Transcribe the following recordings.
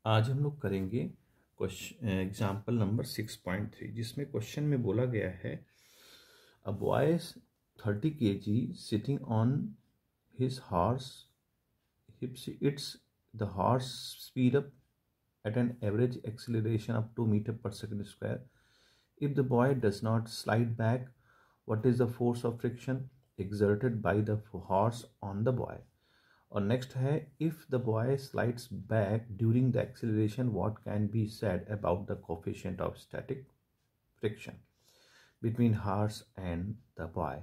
आज हम लोग करेंगे क्वेश्चन एग्जाम्पल नंबर 6.3 जिसमें क्वेश्चन में बोला गया है a boy 30 kg sitting on his horse it's the horse speed up at an average acceleration of 2 meters per second square. If the boy does not slide back, what is the force of friction exerted by the horse on the boy? और next है if the boy slides back during the acceleration what can be said about the coefficient of static friction between horse and the boy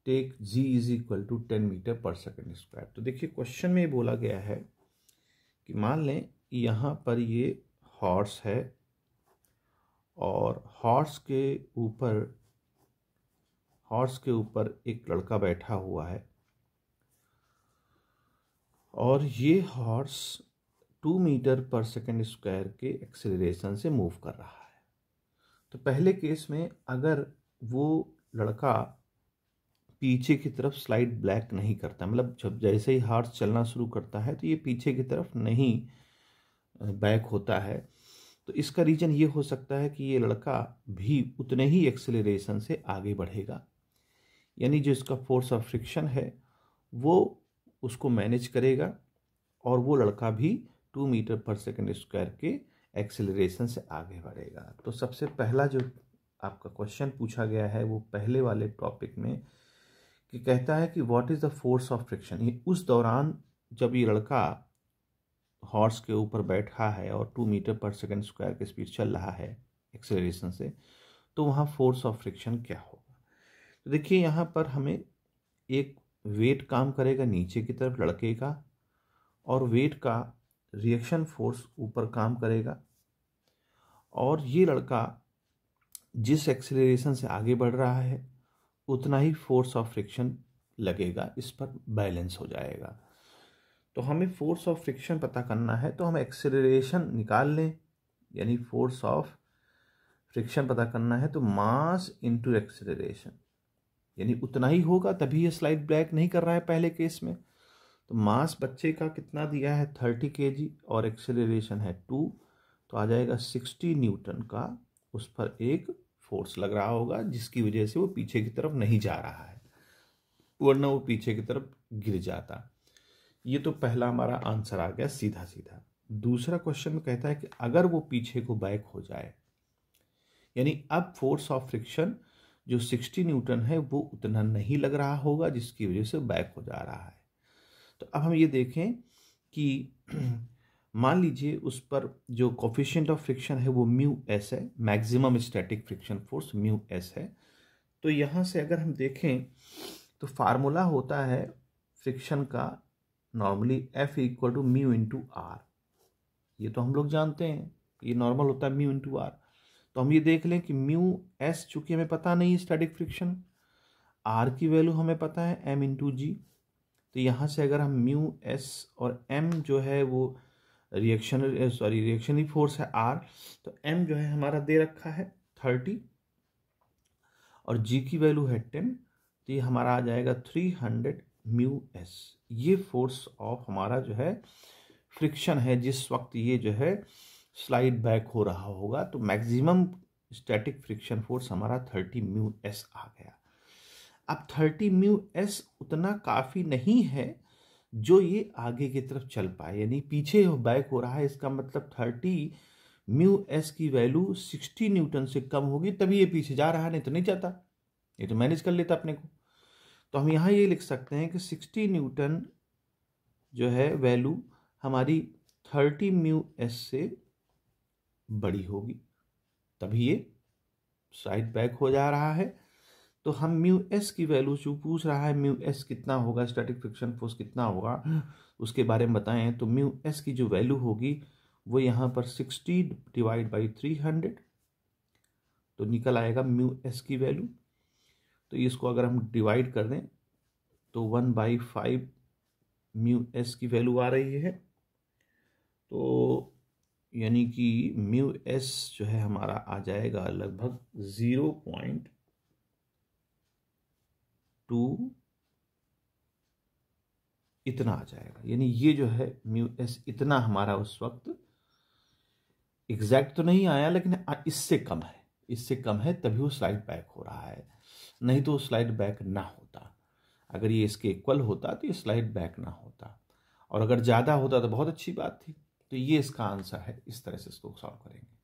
take G is equal to 10 metre per second square. तो देखिए question में बोला गया है कि मान लें यहाँ पर ये हॉर्स है और हॉर्स के ऊपर एक लड़का बैठा हुआ है और ये horse 2 metre per second square के एक्सेलरेशन से मूव कर रहा है। तो पहले केस में अगर वो लड़का पीछे की तरफ स्लाइड बैक नहीं करता, मतलब जब जैसे ही हॉर्स चलना शुरू करता है तो ये पीछे की तरफ नहीं बैक होता है, तो इसका रीजन ये हो सकता है कि ये लड़का भी उतने ही एक्सेलरेशन से आगे बढ़ेगा, यानी जो इसका फोर्स ऑफ फ्रिक्शन है वो उसको मैनेज करेगा और वो लड़का भी 2 मीटर पर सेकेंड स्क्वायर के एक्सेलरेशन से आगे बढ़ेगा। तो सबसे पहला जो आपका क्वेश्चन पूछा गया है वो पहले वाले टॉपिक में कि कहता है कि what is the force of friction. ये उस दौरान जब ये लड़का हॉर्स के ऊपर बैठा है और 2 मीटर पर सेकेंड स्क्वायर की स्पीड चल रहा है एक्सेलरेशन से, तो वहाँ फोर्स ऑफ फ्रिक्शन क्या होगा। तो देखिए यहाँ पर हमें एक वेट काम करेगा नीचे की तरफ लड़के का और वेट का रिएक्शन फोर्स ऊपर काम करेगा और ये लड़का जिस एक्सेलरेशन से आगे बढ़ रहा है उतना ही फोर्स ऑफ फ्रिक्शन लगेगा, इस पर बैलेंस हो जाएगा। तो हमें फोर्स ऑफ फ्रिक्शन पता करना है तो हम एक्सेलरेशन निकाल लें, यानी फोर्स ऑफ फ्रिक्शन पता करना है तो मास इनटू एक्सेलरेशन, यानी उतना ही होगा, तभी ये स्लाइड बैक नहीं कर रहा है पहले केस में। तो मास बच्चे का कितना दिया है 30 kg और एक्सेलरेशन है 2, तो आ जाएगा 60 न्यूटन का उस पर एक फोर्स लग रहा होगा जिसकी वजह से वो पीछे की तरफ नहीं जा रहा है, वरना वो पीछे की तरफ गिर जाता। ये तो पहला हमारा आंसर आ गया सीधा सीधा। दूसरा क्वेश्चन में कहता है कि अगर वो पीछे को बैक हो जाए, यानी अब फोर्स ऑफ फ्रिक्शन जो 60 न्यूटन है वो उतना नहीं लग रहा होगा जिसकी वजह से बैक हो जा रहा है। तो अब हम ये देखें कि मान लीजिए उस पर जो कोफिशिएंट ऑफ फ्रिक्शन है वो म्यू एस है, maximum static friction force mu S है। तो यहाँ से अगर हम देखें तो फार्मूला होता है फ्रिक्शन का normally F equal to mu into R, ये तो हम लोग जानते हैं, ये नॉर्मल होता है म्यू इंटू आर। तो हम ये देख लें कि म्यू एस चूंकि हमें पता नहीं स्टैटिक फ्रिक्शन, आर की वैल्यू हमें पता है एम इंटू जी। तो यहाँ से अगर हम म्यू एस और एम जो है वो रिएक्शनरी फोर्स है आर, तो एम जो है हमारा दे रखा है 30 और जी की वैल्यू है 10, तो ये हमारा आ जाएगा 300 म्यू एस। ये फोर्स ऑफ हमारा जो है फ्रिक्शन है जिस वक्त ये जो है स्लाइड बैक हो रहा होगा। तो मैक्सिमम स्टैटिक फ्रिक्शन फोर्स हमारा 30 म्यू एस आ गया। अब 30 म्यू एस उतना काफ़ी नहीं है जो ये आगे की तरफ चल पाए, यानी पीछे बैक हो रहा है, इसका मतलब 30 म्यू एस की वैल्यू 60 न्यूटन से कम होगी तभी ये पीछे जा रहा है, नहीं तो नहीं जाता, ये तो मैनेज कर लेता अपने को। तो हम यहाँ ये लिख सकते हैं कि 60 न्यूटन जो है वैल्यू हमारी 30 म्यू एस से बड़ी होगी, तभी ये साइड बैक हो जा रहा है। तो हम म्यू एस की वैल्यू जो पूछ रहा है, म्यू एस कितना होगा, स्टैटिक फ्रिक्शन फोर्स कितना होगा उसके बारे में बताएं। तो म्यू एस की जो वैल्यू होगी वो यहाँ पर 60 डिवाइड बाई 300, तो निकल आएगा म्यू एस की वैल्यू। तो इसको अगर हम डिवाइड कर दें तो 1/5 म्यू एस की वैल्यू आ रही है। तो यानी कि म्यू एस जो है हमारा आ जाएगा लगभग 0.2 इतना आ जाएगा, यानी ये जो है म्यू एस इतना हमारा उस वक्त एग्जैक्ट तो नहीं आया, लेकिन इससे कम है, इससे कम है, तभी वो स्लाइड बैक हो रहा है, नहीं तो स्लाइड बैक ना होता। अगर ये इसके इक्वल होता तो ये स्लाइड बैक ना होता, और अगर ज़्यादा होता तो बहुत अच्छी बात थी। तो ये इसका आंसर है, इस तरह से इसको सॉल्व करेंगे।